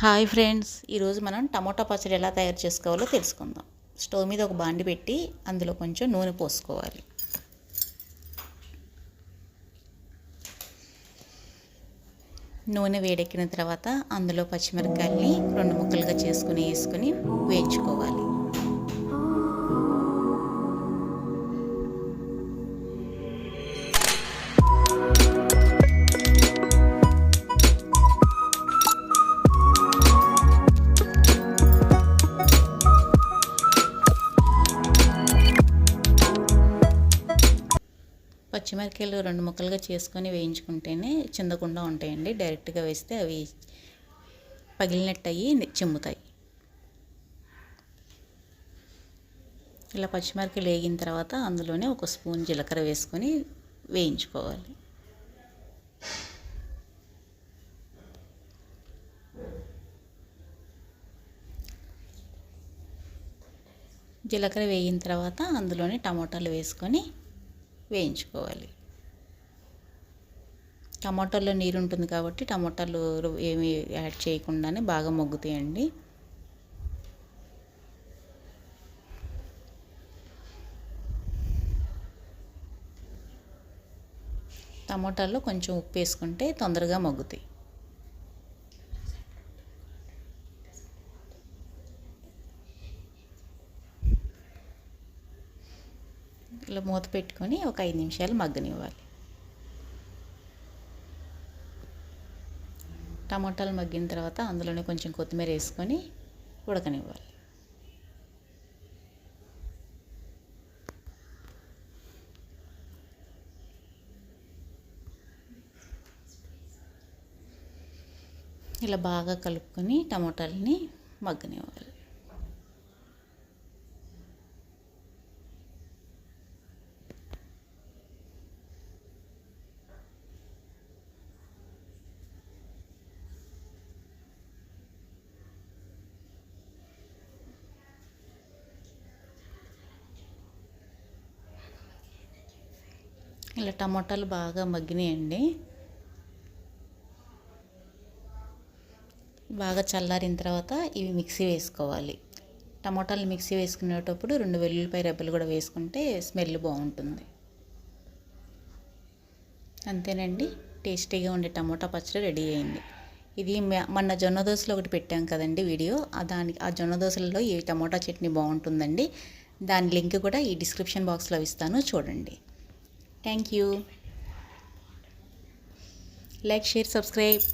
Hi friends, ఈరోజు మనం tomato పచ్చడి ఎలా తయారు చేసుకోవాలో తెలుసుకుందాం. స్టవ్ మీద ఒక బాండి పెట్టి అందులో కొంచెం నూనె పోసుకోవాలి. నూనె వేడెక్కిన తర్వాత అందులో పచ్చిమిరపకాయల్ని 2 ముక్కలుగా వేసుకుని వేయించుకోవాలి. పచ్చిమిరపకాయలు 2 ముక్కలుగా చేసుకొని వేయించుకుంటేనే చిందకుండా ఉంటాయండి. డైరెక్ట్గా వేస్తే అవి పగిలినట్టు అయ్యి చిమ్ముతాయి. ఇలా పచ్చిమిరపకాయలు వేగిన తర్వాత అందులోనే 1 స్పూన్ జీలకర్ర వేసుకొని వేయించుకోవాలి. జీలకర్ర వేగిన తర్వాత అందులోనే టమోటాలు వేసుకొని వేయించుకోవాలి. టమాటాల్లో నీరు ఉంటుంది కాబట్టి టమాటాలు ఏమి యాడ్ చేయకుండానే బాగా మగ్గుతాయండి. టమాటాల్లో కొంచెం ఉప్పు వేసుకుంటే తొందరగా మగ్గుతాయి. ఇలా మూత పెట్టుకొని ఒక 5 నిమిషాలు మగ్గనివ్వాలి. టమాటాలు మగ్గిన తర్వాత అందులోనే కొంచెం కొత్తిమీర వేసుకొని ఉడకనివ్వాలి. ఇలా బాగా కలుపుకొని టమాటాలని మగ్గనివ్వాలి. ఇలా టమాటాలు బాగా మగ్గినాయండి. బాగా చల్లారిన తర్వాత ఇవి మిక్సీ వేసుకోవాలి. టమాటాలు మిక్సీ వేసుకునేటప్పుడు 2 వెల్లుల్లిపాయ రెబ్బలు కూడా వేసుకుంటే స్మెల్ బాగుంటుంది. అంతేనండి, టేస్టీగా ఉండే టమాటా పచ్చడి రెడీ అయింది. ఇది మొన్న జొన్న దోశలో ఒకటి పెట్టాం కదండి వీడియో, ఆ జొన్న దోశలలో ఈ టమాటా చట్నీ బాగుంటుందండి. దాని లింక్ కూడా ఈ డిస్క్రిప్షన్ బాక్స్లో ఇస్తాను, చూడండి. Thank you. Like, share, subscribe.